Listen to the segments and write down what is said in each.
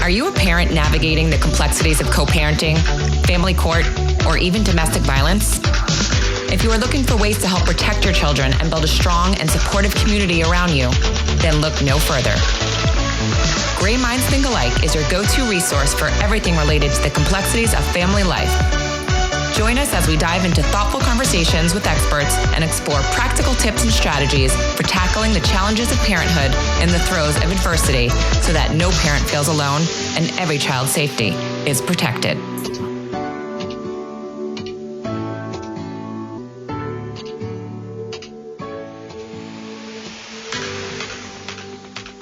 Are you a parent navigating the complexities of co-parenting, family court, or even domestic violence? If you are looking for ways to help protect your children and build a strong and supportive community around you, then look no further. Gray Minds Think Alike is your go-to resource for everything related to the complexities of family life. Join us as we dive into thoughtful conversations with experts and explore practical tips and strategies for tackling the challenges of parenthood in the throes of adversity so that no parent feels alone and every child's safety is protected.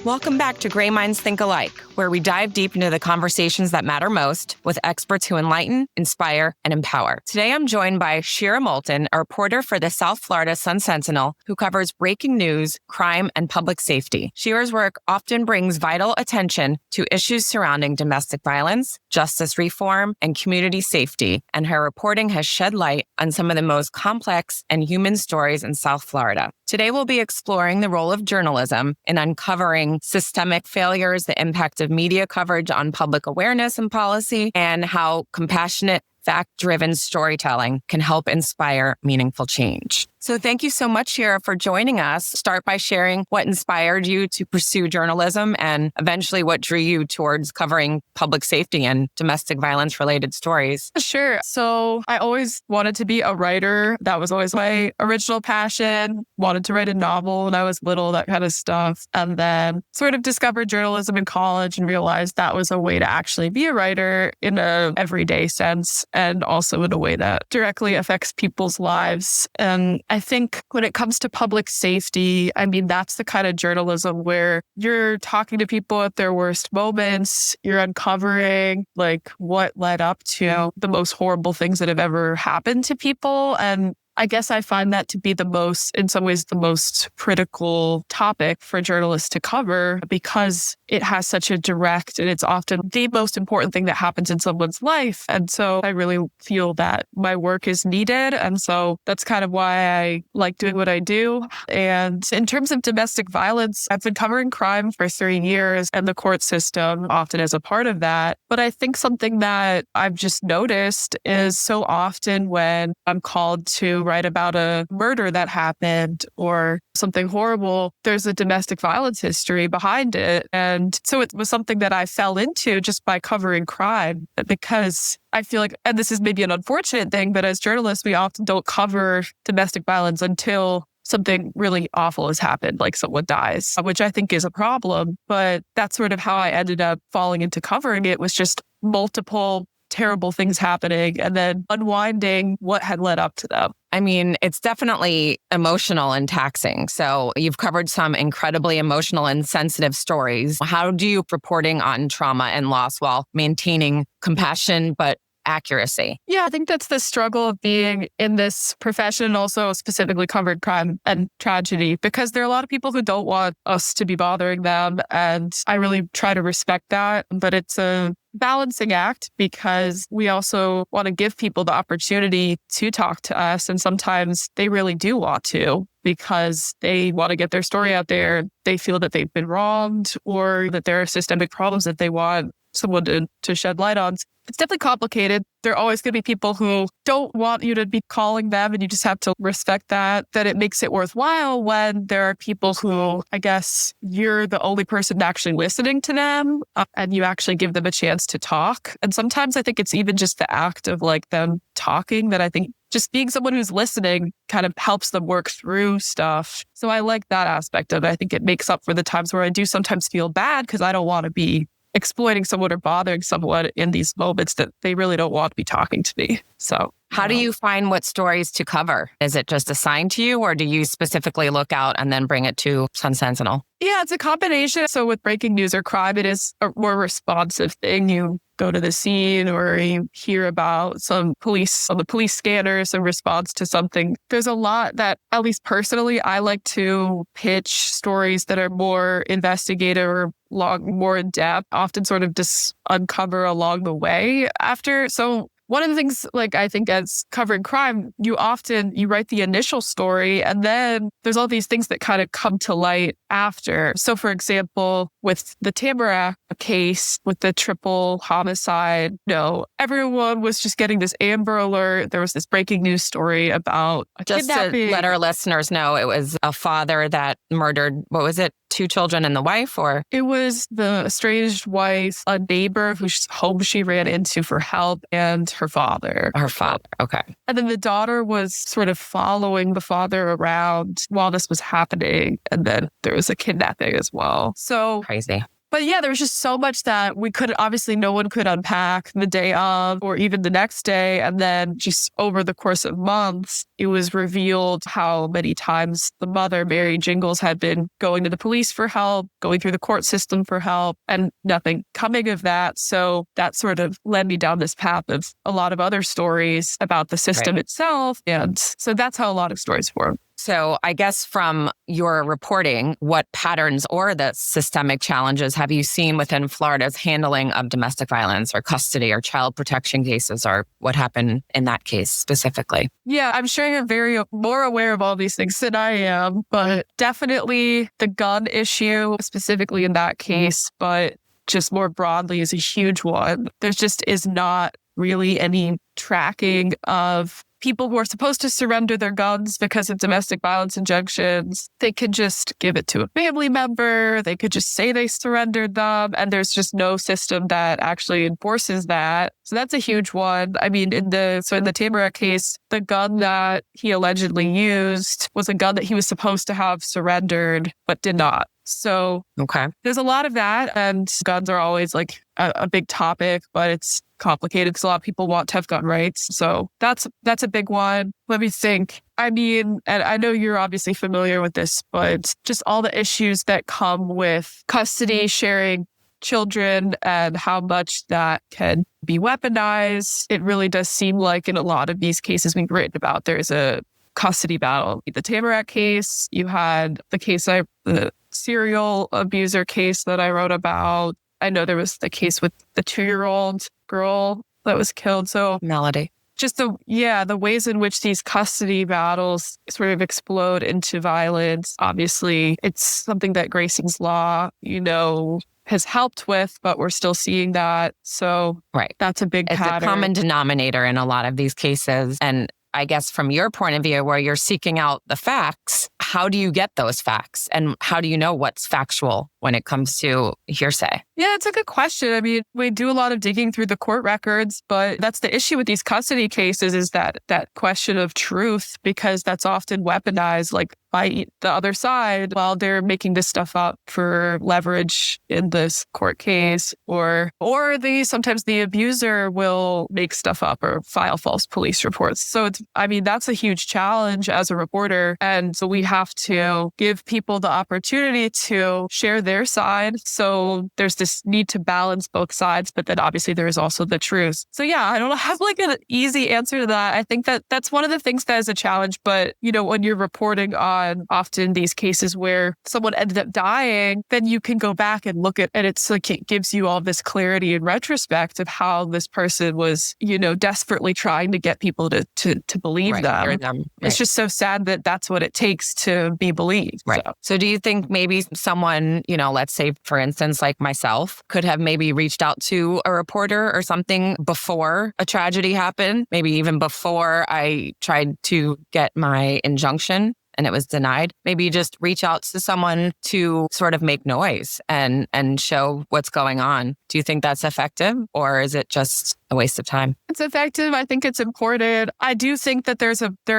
Welcome back to Gray Minds Think Alike, where we dive deep into the conversations that matter most with experts who enlighten, inspire, and empower. Today, I'm joined by Shira Moolten, a reporter for the South Florida Sun Sentinel, who covers breaking news, crime, and public safety. Shira's work often brings vital attention to issues surrounding domestic violence, justice reform, and community safety, and her reporting has shed light on some of the most complex and human stories in South Florida. Today, we'll be exploring the role of journalism in uncovering systemic failures, the impact of media coverage on public awareness and policy, and how compassionate, fact-driven storytelling can help inspire meaningful change. So thank you so much, Shira, for joining us. Start by sharing what inspired you to pursue journalism and eventually what drew you towards covering public safety and domestic violence-related stories. Sure. So I always wanted to be a writer. That was always my original passion. Wanted to write a novel when I was little, that kind of stuff. And then sort of discovered journalism in college and realized that was a way to actually be a writer in a everyday sense and also in a way that directly affects people's lives. And I think when it comes to public safety, I mean, that's the kind of journalism where you're talking to people at their worst moments. You're uncovering like what led up to the most horrible things that have ever happened to people. And I guess I find that to be in some ways, the most critical topic for journalists to cover because it has such a direct and it's often the most important thing that happens in someone's life. And so I really feel that my work is needed. And so that's kind of why I like doing what I do. And in terms of domestic violence, I've been covering crime for 3 years and the court system often as a part of that. But I think something that I've just noticed is so often when I'm called to write about a murder that happened or something horrible, there's a domestic violence history behind it. And so it was something that I fell into just by covering crime because I feel like, and this is maybe an unfortunate thing, but as journalists, we often don't cover domestic violence until something really awful has happened, like someone dies, which I think is a problem. But that's sort of how I ended up falling into covering it, was just multiple terrible things happening and then unwinding what had led up to them. I mean, it's definitely emotional and taxing. So you've covered some incredibly emotional and sensitive stories. How do you reporting on trauma and loss while maintaining compassion but accuracy? Yeah, I think that's the struggle of being in this profession and also specifically covered crime and tragedy, because there are a lot of people who don't want us to be bothering them. And I really try to respect that. But it's a balancing act because we also want to give people the opportunity to talk to us. And sometimes they really do want to because they want to get their story out there. They feel that they've been wronged or that there are systemic problems that they want someone to shed light on. It's definitely complicated. There are always going to be people who don't want you to be calling them, and you just have to respect that it makes it worthwhile when there are people who, I guess, you're the only person actually listening to them and you actually give them a chance to talk. And sometimes I think it's even just the act of like them talking that I think just being someone who's listening kind of helps them work through stuff. So I like that aspect of it. I think it makes up for the times where I do sometimes feel bad because I don't want to be exploiting someone or bothering someone in these moments that they really don't want to be talking to me. So how do you find what stories to cover? Is it just assigned to you or do you specifically look out and then bring it to Sun Sentinel? Yeah, it's a combination. So with breaking news or crime, it is a more responsive thing. You go to the scene or you hear about some police on the police scanner, some response to something. There's a lot that, at least personally, I like to pitch stories that are more investigative or more in depth, often sort of just uncover along the way after. So one of the things, like, I think as covering crime, you write the initial story and then there's all these things that kind of come to light after. So for example, with the Tamarack case, with the triple homicide, everyone was just getting this Amber Alert. There was this breaking news story about a Just kidnapping. to let our listeners know, it was a father that murdered, what was it, 2 children and the wife, or? It was the estranged wife, a neighbor whose home she ran into for help, and her father. Her father, okay. And then the daughter was sort of following the father around while this was happening. And then there was a kidnapping as well. So crazy. But yeah, there was just so much that no one could unpack the day of or even the next day. And then just over the course of months, it was revealed how many times the mother, Mary Jingles, had been going to the police for help, going through the court system for help, and nothing coming of that. So that sort of led me down this path of a lot of other stories about the system itself. And so that's how a lot of stories form. So I guess from your reporting, what patterns or the systemic challenges have you seen within Florida's handling of domestic violence or custody or child protection cases, or what happened in that case specifically? Yeah, I'm sure you're very more aware of all these things than I am, but definitely the gun issue, specifically in that case, but just more broadly, is a huge one. There just is not really any tracking of people who are supposed to surrender their guns because of domestic violence injunctions. They could just give it to a family member. They could just say they surrendered them. And there's just no system that actually enforces that. So that's a huge one. I mean, in the Tamarack case, the gun that he allegedly used was a gun that he was supposed to have surrendered, but did not. So there's a lot of that. And guns are always like a big topic, but it's complicated because a lot of people want to have gun rights. So that's a big one. Let me think. I mean, and I know you're obviously familiar with this, but just all the issues that come with custody, sharing children, and how much that can be weaponized. It really does seem like in a lot of these cases we've written about, there's a custody battle. The Tamarack case, you had the serial abuser case that I wrote about. I know there was the case with the 2-year-old girl that was killed. So Melody. Just the ways in which these custody battles sort of explode into violence. Obviously, it's something that Grayson's Law, has helped with, but we're still seeing that. So that's a big pattern. It's a common denominator in a lot of these cases. And I guess from your point of view, where you're seeking out the facts, how do you get those facts? And how do you know what's factual when it comes to hearsay? Yeah, it's a good question. I mean, we do a lot of digging through the court records, but that's the issue with these custody cases, is that question of truth, because that's often weaponized like by the other side while they're making this stuff up for leverage in this court case, or sometimes the abuser will make stuff up or file false police reports. So that's a huge challenge as a reporter. And so we have to give people the opportunity to share their side. So there's this need to balance both sides, but then obviously there is also the truth. So yeah, I don't have like an easy answer to that. I think that's one of the things that is a challenge. But, when you're reporting on often these cases where someone ended up dying, then you can go back and look at, and it's like, it gives you all this clarity in retrospect of how this person was, desperately trying to get people to believe them. Right. It's just so sad that that's what it takes to be believed. Right. So do you think maybe someone, let's say, for instance, like myself, could have maybe reached out to a reporter or something before a tragedy happened, maybe even before I tried to get my injunction and it was denied? Maybe just reach out to someone to sort of make noise and show what's going on. Do you think that's effective, or is it just a waste of time? It's effective. I think it's important. I do think that there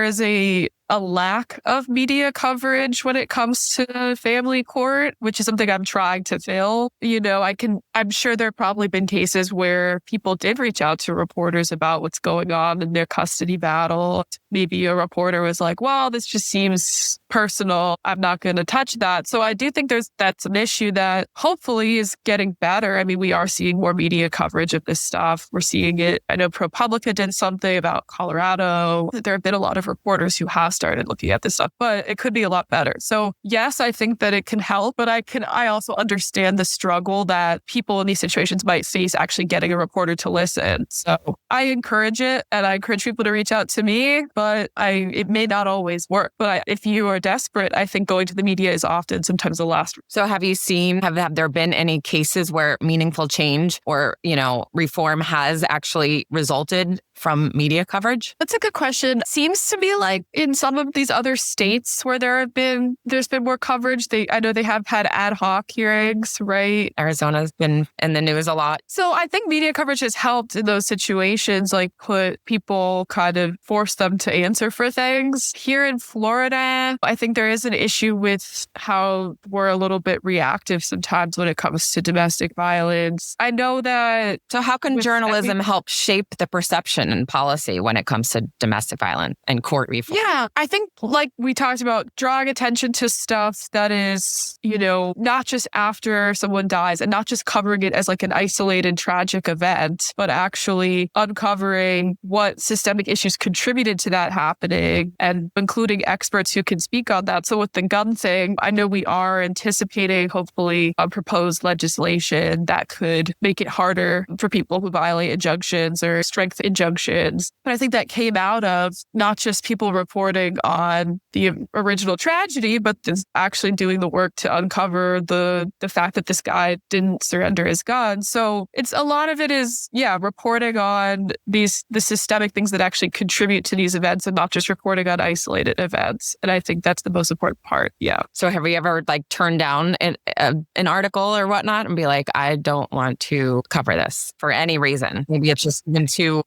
is a lack of media coverage when it comes to family court, which is something I'm trying to fill. I'm sure there have probably been cases where people did reach out to reporters about what's going on in their custody battle. Maybe a reporter was like, well, this just seems personal. I'm not going to touch that. So I do think that's an issue that hopefully is getting better. I mean, we are seeing more media coverage of this stuff. We're seeing seeing it. I know ProPublica did something about Colorado. There have been a lot of reporters who have started looking at this stuff, but it could be a lot better. So yes, I think that it can help, but I also understand the struggle that people in these situations might face actually getting a reporter to listen. So I encourage it, and I encourage people to reach out to me, but it may not always work. But if you are desperate, I think going to the media is often sometimes the last. So have you seen, have there been any cases where meaningful change or, reform has actually resulted from media coverage? That's a good question. Seems to be like in some of these other states where there's been more coverage. I know they have had ad hoc hearings, right? Arizona's been in the news a lot. So I think media coverage has helped in those situations, like force them to answer for things. Here in Florida, I think there is an issue with how we're a little bit reactive sometimes when it comes to domestic violence. I know that. So how can journalism help shape the perception and policy when it comes to domestic violence and court reform? Yeah, I think like we talked about, drawing attention to stuff that is, not just after someone dies and not just covering it as like an isolated tragic event, but actually uncovering what systemic issues contributed to that happening and including experts who can speak on that. So with the gun thing, I know we are anticipating hopefully a proposed legislation that could make it harder for people who violate injunctions or strength injunctions. But I think that came out of not just people reporting on the original tragedy, but actually doing the work to uncover the fact that this guy didn't surrender his gun. So it's a lot of it is, reporting on the systemic things that actually contribute to these events and not just reporting on isolated events. And I think that's the most important part. Yeah. So have you ever turned down an article or whatnot and be like, I don't want to cover this for any reason? Maybe it's just been too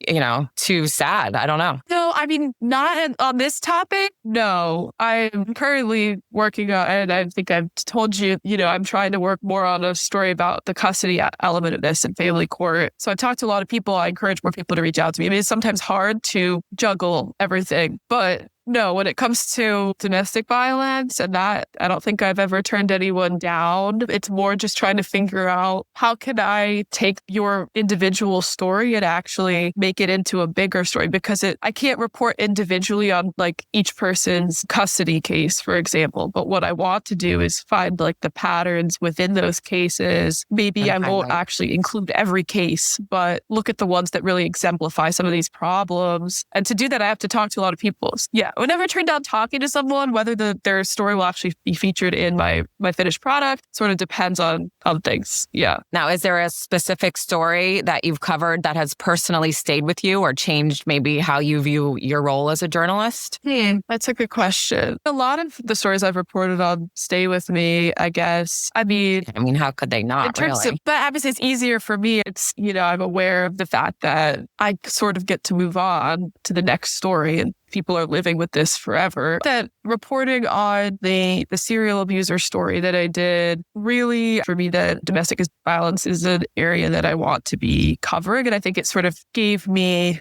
sad. I don't know. No, I mean, not on this topic. No, I'm currently working on, and I think I've told you, I'm trying to work more on a story about the custody element of this in family court. So I talked to a lot of people. I encourage more people to reach out to me. I mean, it's sometimes hard to juggle everything, but no, when it comes to domestic violence and that, I don't think I've ever turned anyone down. It's more just trying to figure out how can I take your individual story and actually make it into a bigger story, because I can't report individually on like each person's custody case, for example. But what I want to do is find like the patterns within those cases. Maybe I won't actually include every case, but look at the ones that really exemplify some of these problems. And to do that, I have to talk to a lot of people. Yeah. Whenever I turn down talking to someone, whether their story will actually be featured in my finished product sort of depends on things. Yeah. Now, is there a specific story that you've covered that has personally stayed with you or changed maybe how you view your role as a journalist? That's a good question. A lot of the stories I've reported on stay with me, I guess. I mean, how could they not, really? But obviously it's easier for me. It's, I'm aware of the fact that I sort of get to move on to the next story, and people are living with this forever. That reporting on the serial abuser story that I did, really, for me, that domestic violence is an area that I want to be covering. And I think it sort of gave me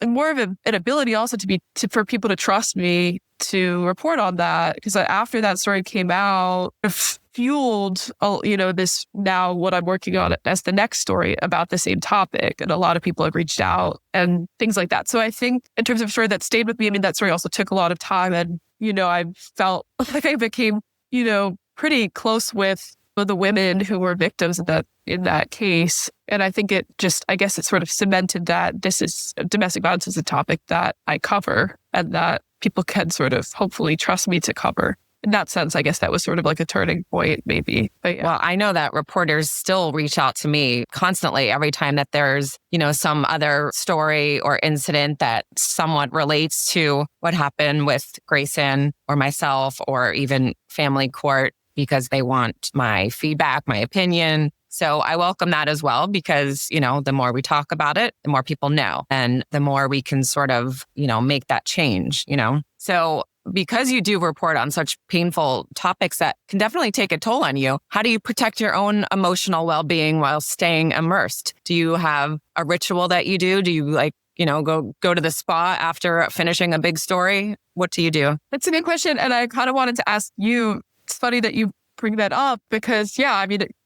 more of an ability also for people to trust me to report on that. Because after that story came out, fueled, this now what I'm working on as the next story about the same topic. And a lot of people have reached out and things like that. So I think in terms of a story that stayed with me, that story also took a lot of time. And, I felt like I became, pretty close with the women who were victims in that case. And I think it sort of cemented that domestic violence is a topic that I cover and that people can sort of hopefully trust me to cover. In that sense, I guess that was sort of like a turning point, maybe. But yeah. Well, I know that reporters still reach out to me constantly every time that there's, some other story or incident that somewhat relates to what happened with Grayson or myself or even family court, because they want my feedback, my opinion. So I welcome that as well, because, the more we talk about it, the more people know, and the more we can sort of, make that change, So because you do report on such painful topics that can definitely take a toll on you, how do you protect your own emotional well-being while staying immersed? Do you have a ritual that you do? Do you go to the spa after finishing a big story? What do you do? That's a good question. And I kind of wanted to ask you, it's funny that you bring that up because,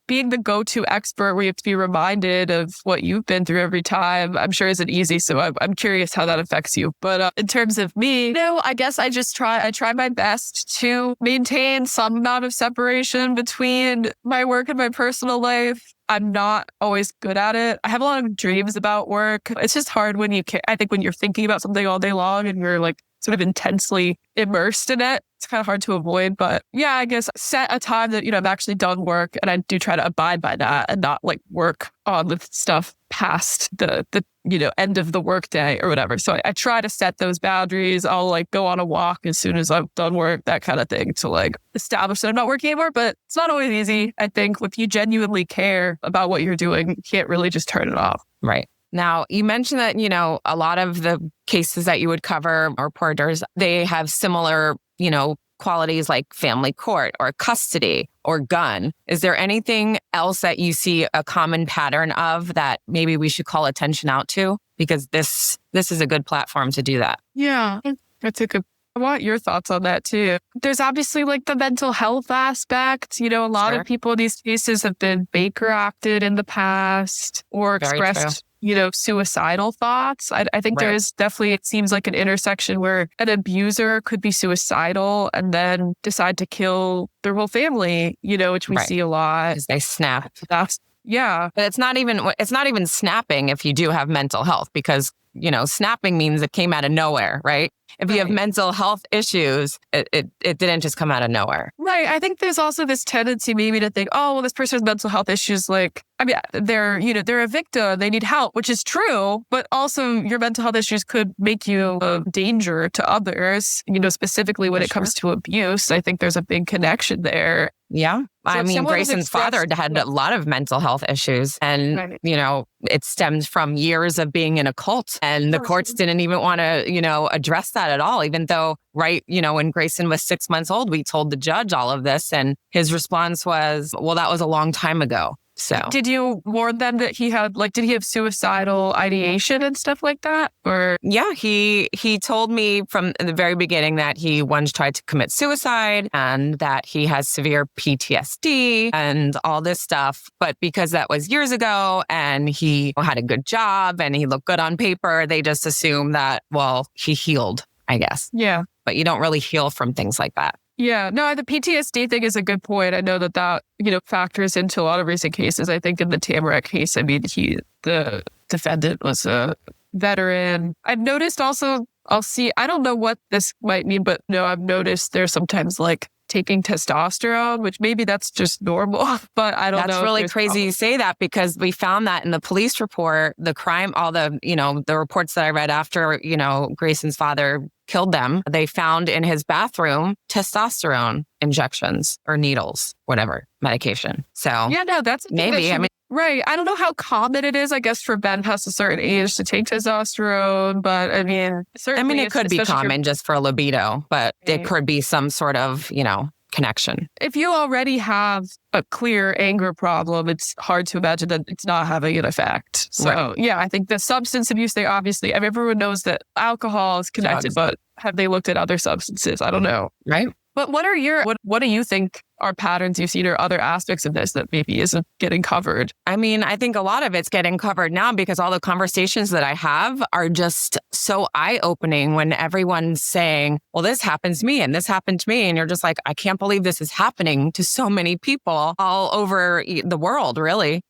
being the go-to expert where you have to be reminded of what you've been through every time, I'm sure isn't easy. So I'm curious how that affects you. But in terms of me, I guess I try my best to maintain some amount of separation between my work and my personal life. I'm not always good at it. I have a lot of dreams about work. It's just hard when I think when you're thinking about something all day long and you're like sort of intensely immersed in it, it's kind of hard to avoid. But yeah, I guess set a time that, I've actually done work, and I do try to abide by that and not like work on with stuff past the end of the work day or whatever. So I try to set those boundaries. I'll like go on a walk as soon as I've done work, that kind of thing, to like establish that I'm not working anymore. But it's not always easy. I think if you genuinely care about what you're doing, you can't really just turn it off. Right. Now, you mentioned that, a lot of the cases that you would cover, or reporters, they have similar, qualities like family court or custody or gun. Is there anything else that you see a common pattern of that maybe we should call attention out to? Because this is a good platform to do that. Yeah, that's a good. I want your thoughts on that too. There's obviously like the mental health aspect. A lot of people in these cases have been Baker acted in the past or Very expressed, suicidal thoughts. I think there is definitely, it seems like an intersection where an abuser could be suicidal and then decide to kill their whole family, which we see a lot. Because they snap. Yeah. But it's not even snapping if you do have mental health, because, snapping means it came out of nowhere, right? If you have mental health issues, it didn't just come out of nowhere. Right. I think there's also this tendency maybe to think, oh, well, this person has mental health issues. Like, I mean, they're a victim. They need help, which is true. But also your mental health issues could make you a danger to others, specifically when it comes to abuse. I think there's a big connection there. Yeah. I mean, Grayson's father had a lot of mental health issues, and, it stemmed from years of being in a cult, and the courts didn't even want to, address that at all, even though, when Grayson was 6 months old, we told the judge all of this, and his response was, well, that was a long time ago. So did you warn them that he had, did he have suicidal ideation and stuff like that? Or yeah, he told me from the very beginning that he once tried to commit suicide and that he has severe PTSD and all this stuff. But because that was years ago and he had a good job and he looked good on paper, they just assume that, well, he healed, I guess. Yeah. But you don't really heal from things like that. Yeah, no, the PTSD thing is a good point. I know that factors into a lot of recent cases. I think in the Tamarack case, I mean, the defendant was a veteran. I've noticed also, I don't know what this might mean, but no, I've noticed there's sometimes taking testosterone, which maybe that's just normal, but I don't know. That's really crazy you say that, because we found that in the police report, the crime, all the, the reports that I read after, Grayson's father killed them, they found in his bathroom testosterone injections or needles, whatever, medication. So yeah, no, that's maybe, right. I don't know how common it is, I guess, for men past a certain age to take testosterone, but I mean, certainly. It could be common just for libido, but it could be some sort of, connection. If you already have a clear anger problem, it's hard to imagine that it's not having an effect. So yeah, I think the substance abuse, everyone knows that alcohol is connected, but have they looked at other substances? I don't know. Right. But what do you think are patterns you've seen or other aspects of this that maybe isn't getting covered? I mean, I think a lot of it's getting covered now because all the conversations that I have are just so eye-opening when everyone's saying, well, this happens to me and this happened to me. And you're just like, I can't believe this is happening to so many people all over the world, really.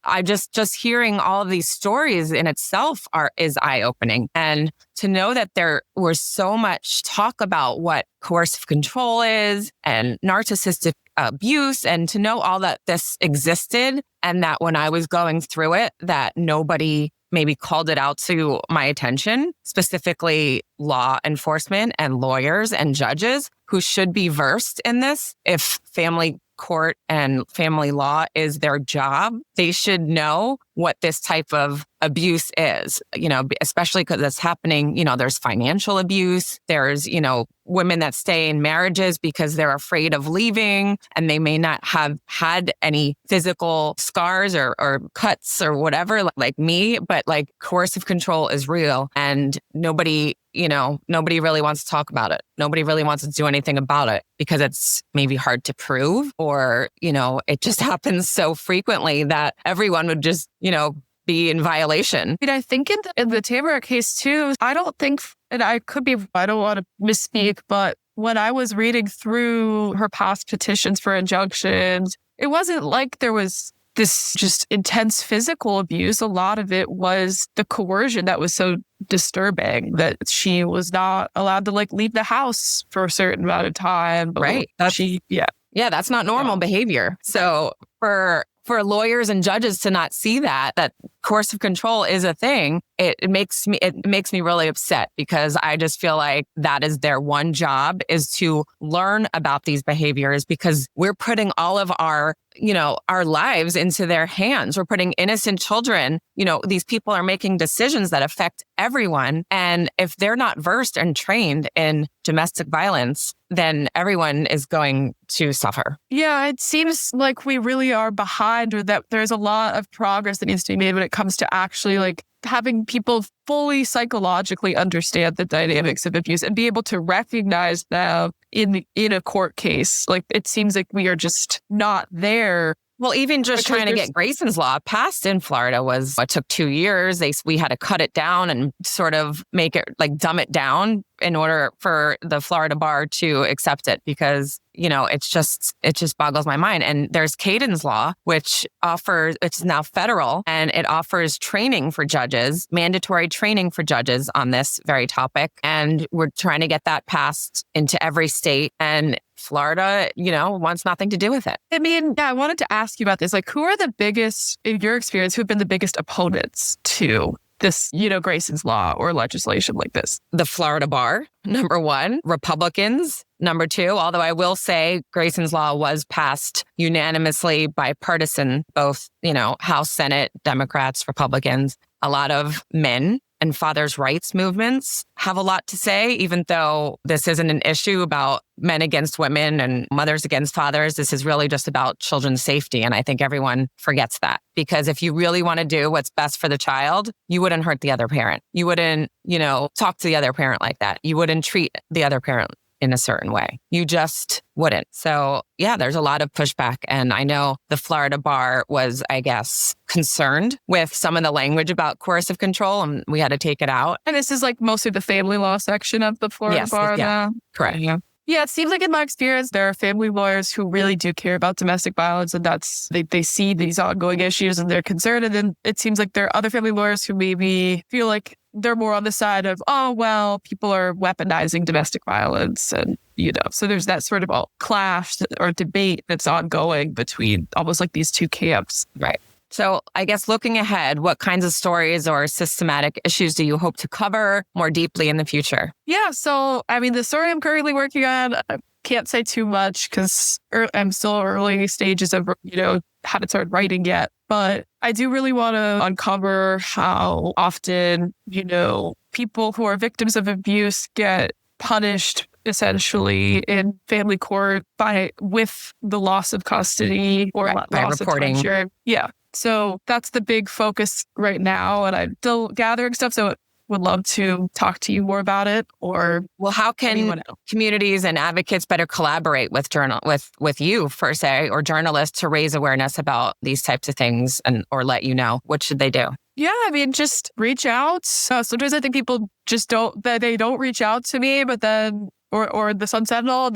I just hearing all of these stories in itself is eye-opening. And to know that there was so much talk about what coercive control is and narcissistic abuse, and to know all that this existed, and that when I was going through it, that nobody maybe called it out to my attention, specifically law enforcement and lawyers and judges who should be versed in this. If family court and family law is their job, they should know what this type of abuse is, especially because it's happening, there's financial abuse, there's, women that stay in marriages because they're afraid of leaving and they may not have had any physical scars or cuts or whatever like me, but coercive control is real and nobody nobody really wants to talk about it. Nobody really wants to do anything about it because it's maybe hard to prove, or, it just happens so frequently that everyone would just, be in violation. I think in the Tamara case too, I don't think, and I don't want to misspeak, but when I was reading through her past petitions for injunctions, it wasn't like there was this just intense physical abuse. A lot of it was the coercion that was so disturbing, that she was not allowed to leave the house for a certain amount of time. Right. Yeah, that's not normal behavior. So for lawyers and judges to not see that coercive control is a thing, it makes me really upset, because I just feel like that is their one job, is to learn about these behaviors, because we're putting all of our lives into their hands. We're putting innocent children, these people are making decisions that affect everyone. And if they're not versed and trained in domestic violence, then everyone is going to suffer. Yeah, it seems like we really are behind, or that there's a lot of progress that needs to be made when it comes to actually having people fully psychologically understand the dynamics of abuse and be able to recognize them in a court case. It seems like we are just not there. Well, even just trying to get Grayson's Law passed in Florida it took 2 years. We had to cut it down and sort of make it dumb it down in order for the Florida bar to accept it, because, it just boggles my mind. And there's Caden's Law, which it's now federal, and it offers training for judges, mandatory training for judges on this very topic. And we're trying to get that passed into every state. And Florida, wants nothing to do with it. I wanted to ask you about this. Who are the biggest, in your experience, who have been the biggest opponents to this, Grayson's Law or legislation like this? The Florida bar, number one. Republicans, number two. Although I will say Grayson's Law was passed unanimously, bipartisan, both, House, Senate, Democrats, Republicans. A lot of men and fathers' rights movements have a lot to say, even though this isn't an issue about men against women and mothers against fathers. This is really just about children's safety. And I think everyone forgets that, because if you really want to do what's best for the child, you wouldn't hurt the other parent. You wouldn't, talk to the other parent like that. You wouldn't treat the other parent in a certain way. You just wouldn't. So yeah, there's a lot of pushback. And I know the Florida bar was, I guess, concerned with some of the language about coercive control, and we had to take it out. And this is mostly the family law section of the Florida bar now? Correct. Yeah, it seems like in my experience, there are family lawyers who really do care about domestic violence, and they see these ongoing issues and they're concerned. And then it seems like there are other family lawyers who maybe feel like they're more on the side of, oh, well, people are weaponizing domestic violence. And, so there's that sort of clash or debate that's ongoing between almost these two camps. Right. So I guess looking ahead, what kinds of stories or systematic issues do you hope to cover more deeply in the future? Yeah. So, the story I'm currently working on, I can't say too much because I'm still early stages of, haven't started writing yet. But I do really want to uncover how often, people who are victims of abuse get punished essentially in family court with the loss of custody or by loss reporting. Of closure. Yeah. So that's the big focus right now. And I'm still gathering stuff. So would love to talk to you more about it. Or how can communities and advocates better collaborate with with you, per se, or journalists to raise awareness about these types of things or let you know? What should they do? Yeah, just reach out. Sometimes I think people just don't reach out to me, but then or the Sun Sentinel,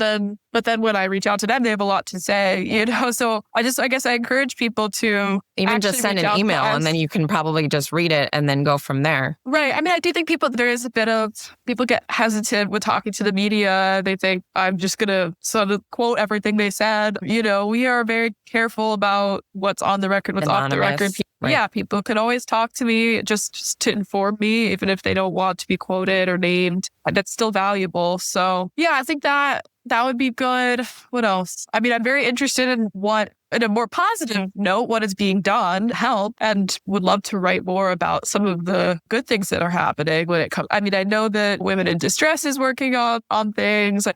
but then when I reach out to them, they have a lot to say, So I guess I encourage people to even just send an email, and then you can probably just read it and then go from there. Right. I do think there is a bit of people get hesitant with talking to the media. They think I'm just going to sort of quote everything they said. We are very careful about what's on the record, what's off the record. Right. Yeah, people can always talk to me just to inform me, even if they don't want to be quoted or named. That's still valuable. So yeah, I think that would be good. What else? I'm very interested in in a more positive note, what is being done, help, and would love to write more about some of the good things that are happening when it comes. I know that Women in Distress is working on things.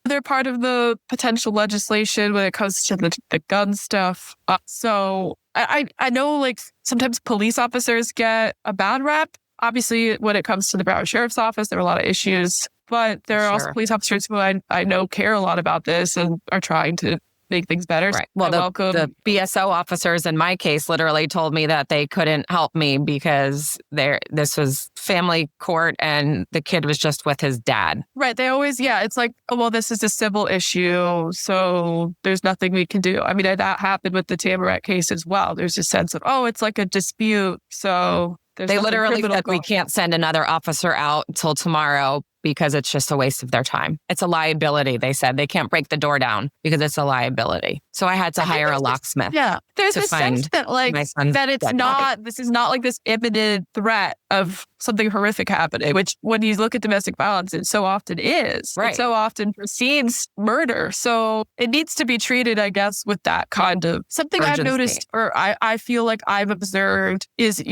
They're part of the potential legislation when it comes to the gun stuff. So I know sometimes police officers get a bad rep. Obviously, when it comes to the Broward Sheriff's Office, there are a lot of issues, but there are also police officers who I know care a lot about this and are trying to make things better. Right. Well, the BSO officers in my case literally told me that they couldn't help me because this was family court and the kid was just with his dad. Right. They always, it's like, oh, well, this is a civil issue, so there's nothing we can do. I mean, that happened with the Tamarack case as well. There's a sense of, oh, it's like a dispute, so they literally said we can't send another officer out until tomorrow because it's just a waste of their time. It's a liability, they said. They can't break the door down because it's a liability. So I had to hire a locksmith. There's a sense that this is not like this imminent threat of something horrific happening, which when you look at domestic violence, it so often is. Right. It so often precedes murder. So it needs to be treated, I guess, with that kind of something urgency. I've noticed, or I feel like I've observed is,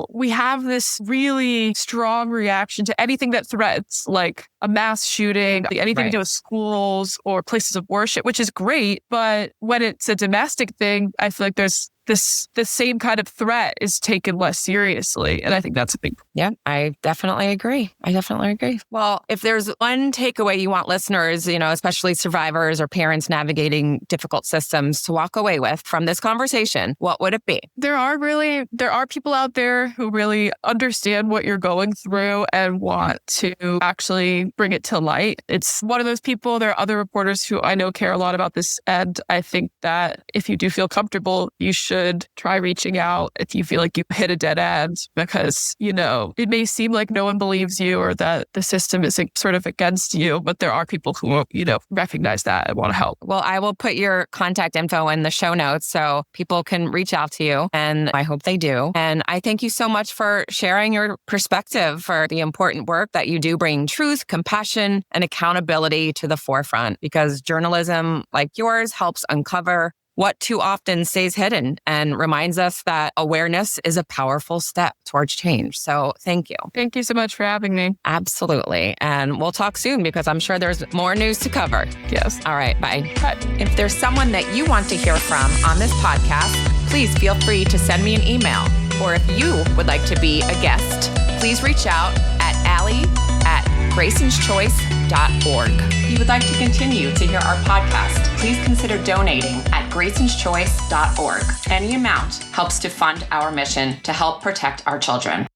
we have this really strong reaction to anything that threats, like a mass shooting, anything to do with schools or places of worship, which is great. But when it's a domestic thing, I feel like there's the same kind of threat is taken less seriously. And I think that's a big problem. Yeah, I definitely agree. Well, if there's one takeaway you want listeners, especially survivors or parents navigating difficult systems to walk away with from this conversation, what would it be? There are people out there who really understand what you're going through and want to actually bring it to light. It's one of those people. There are other reporters who I know care a lot about this. And I think that if you do feel comfortable, you should try reaching out if you feel like you hit a dead end, because, it may seem like no one believes you or that the system is sort of against you, but there are people who, recognize that and want to help. Well, I will put your contact info in the show notes so people can reach out to you, and I hope they do. And I thank you so much for sharing your perspective, for the important work that you do, bringing truth, compassion, and accountability to the forefront, because journalism like yours helps uncover what too often stays hidden and reminds us that awareness is a powerful step towards change. So thank you. Thank you so much for having me. Absolutely. And we'll talk soon because I'm sure there's more news to cover. Yes. All right. Bye. If there's someone that you want to hear from on this podcast, please feel free to send me an email. Or if you would like to be a guest, please reach out at Allie@Grayson'sChoice.org. If you would like to continue to hear our podcast, please consider donating at Grayson'sChoice.org. Any amount helps to fund our mission to help protect our children.